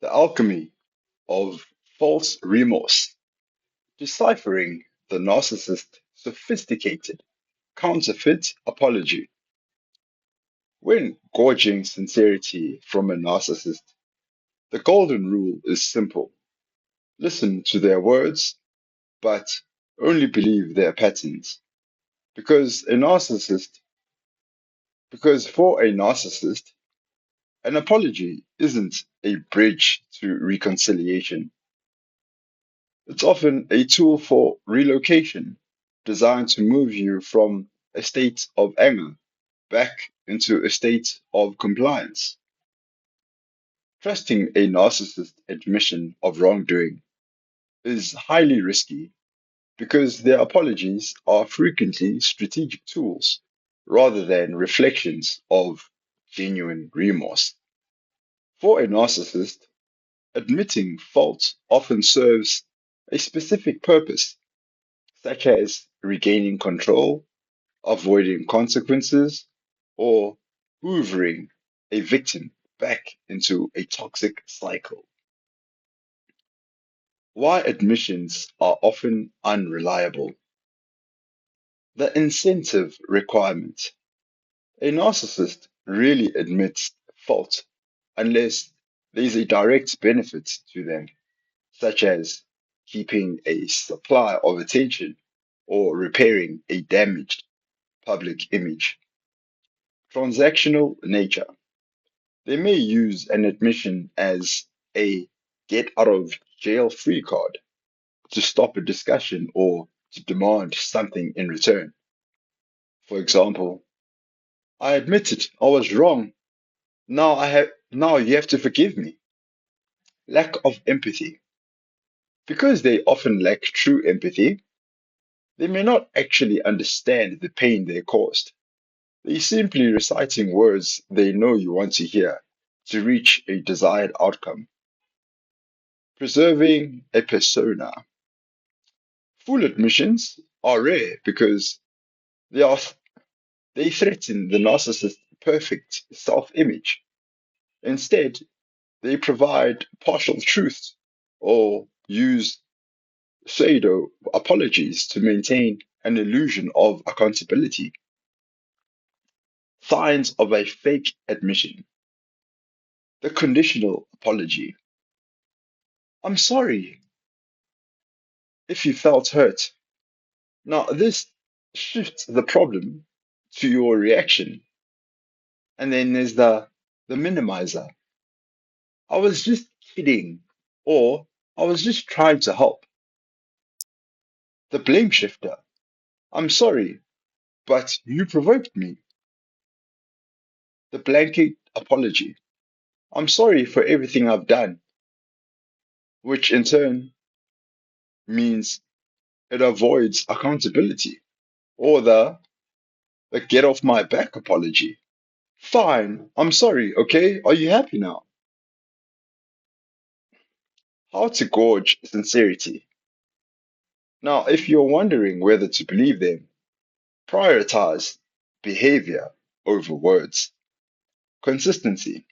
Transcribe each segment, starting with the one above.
The Alchemy of False Remorse, Deciphering the Narcissist Sophisticated Counterfeit Apology. When gauging sincerity from a narcissist, the golden rule is simple. Listen to their words, but only believe their patterns. Because a narcissist, because for a narcissist, an apology isn't a bridge to reconciliation. It's often a tool for relocation, designed to move you from a state of anger back into a state of compliance. Trusting a narcissist's admission of wrongdoing is highly risky because their apologies are frequently strategic tools rather than reflections of genuine remorse. For a narcissist, admitting fault often serves a specific purpose, such as regaining control, avoiding consequences, or hoovering a victim back into a toxic cycle. Why admissions are often unreliable. The incentive requirement. A narcissist really admits fault unless there's a direct benefit to them, such as keeping a supply of attention or repairing a damaged public image. Transactional nature. They may use an admission as a get out of jail free card to stop a discussion or to demand something in return. For example, I admitted I was wrong. Now you have to forgive me. Lack of empathy. Because they often lack true empathy, they may not actually understand the pain they caused. They're simply reciting words they know you want to hear to reach a desired outcome. Preserving a persona. Full admissions are rare because they are they threaten the narcissist's perfect self-image. Instead, they provide partial truths or use pseudo apologies to maintain an illusion of accountability. Signs of a fake admission. The conditional apology. I'm sorry if you felt hurt. Now, this shifts the problem to your reaction. And then there's the minimizer. I was just kidding, or I was just trying to help. The blame shifter. I'm sorry, but you provoked me. The blanket apology. I'm sorry for everything I've done, which in turn means it avoids accountability. Or the get off my back apology. Fine, I'm sorry, okay? Are you happy now? How to gauge sincerity. Now, if you're wondering whether to believe them, prioritize behavior over words. Consistency.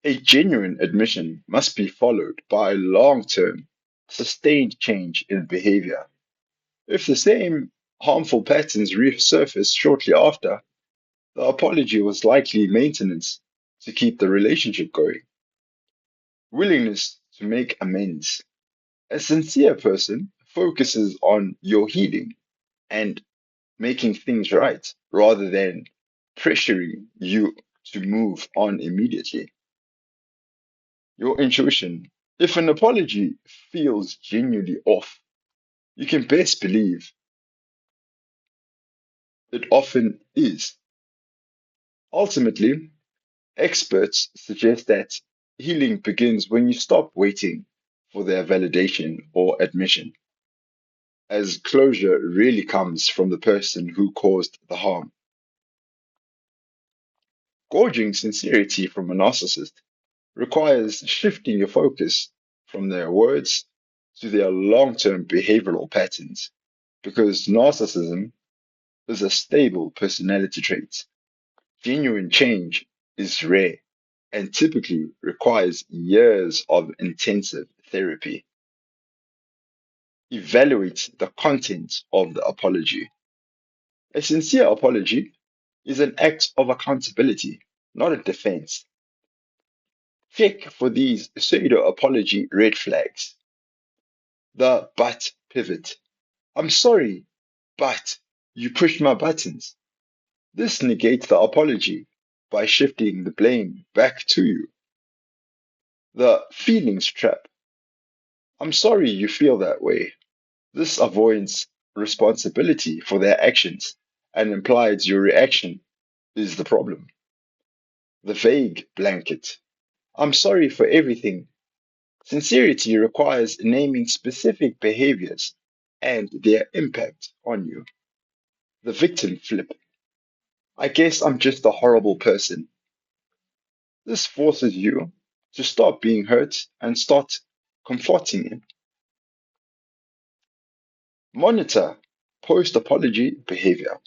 A genuine admission must be followed by long term, sustained change in behavior. If the same harmful patterns resurface shortly after, the apology was likely maintenance to keep the relationship going. Willingness to make amends. A sincere person focuses on your healing and making things right rather than pressuring you to move on immediately. Your intuition. If an apology feels genuinely off, you can best believe it often is. Ultimately, experts suggest that healing begins when you stop waiting for their validation or admission, as closure really comes from the person who caused the harm. Gauging sincerity from a narcissist requires shifting your focus from their words to their long term behavioral patterns, because narcissism is a stable personality trait. Genuine change is rare. and typically requires years of intensive therapy. Evaluate the content of the apology. A sincere apology is an act of accountability, not a defense. Check for these pseudo apology red flags. The but pivot. I'm sorry, but you pushed my buttons. This negates the apology by shifting the blame back to you. The feelings trap. I'm sorry you feel that way. This avoids responsibility for their actions and implies your reaction is the problem. The vague blanket. I'm sorry for everything. Sincerity requires naming specific behaviors and their impact on you. The victim flip. I guess I'm just a horrible person. This forces you to stop being hurt and start comforting him. Monitor post apology behavior.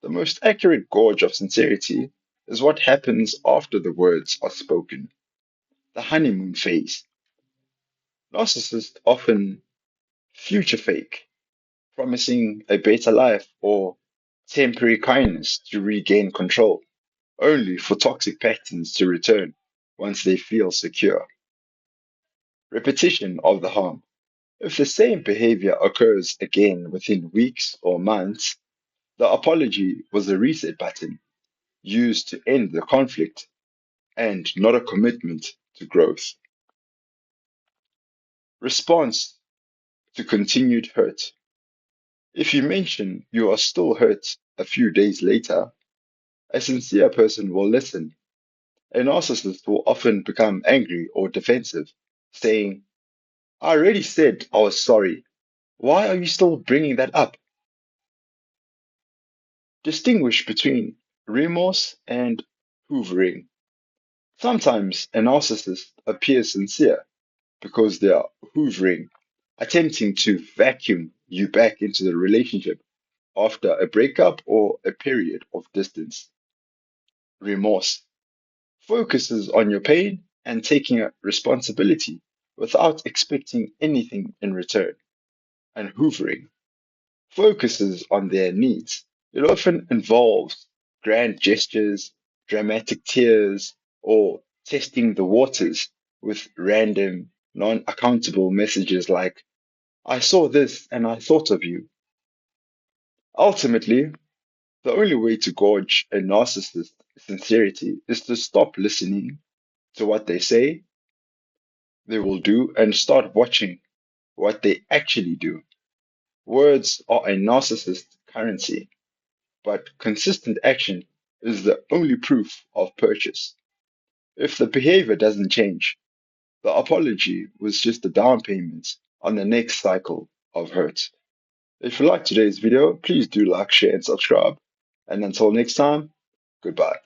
The most accurate gauge of sincerity is what happens after the words are spoken. The honeymoon phase. Narcissists often future fake, promising a better life or temporary kindness to regain control, only for toxic patterns to return once they feel secure. Repetition of the harm. If the same behavior occurs again within weeks or months, the apology was a reset button used to end the conflict and not a commitment to growth. Response to continued hurt. If you mention you are still hurt a few days later, a sincere person will listen. A narcissist will often become angry or defensive, saying, I already said I was sorry. Why are you still bringing that up? Distinguish between remorse and hoovering. Sometimes a narcissist appears sincere because they are hoovering, attempting to vacuum you back into the relationship after a breakup or a period of distance. Remorse focuses on your pain and taking responsibility without expecting anything in return. And hoovering focuses on their needs. It often involves grand gestures, dramatic tears, or testing the waters with random, non accountable messages like, I saw this and I thought of you. Ultimately, the only way to gauge a narcissist's sincerity is to stop listening to what they say they will do and start watching what they actually do. Words are a narcissist's currency, but consistent action is the only proof of purchase. If the behavior doesn't change, the apology was just a down payment on the next cycle of hurt. If you liked today's video, please do like, share, and subscribe. And until next time, goodbye.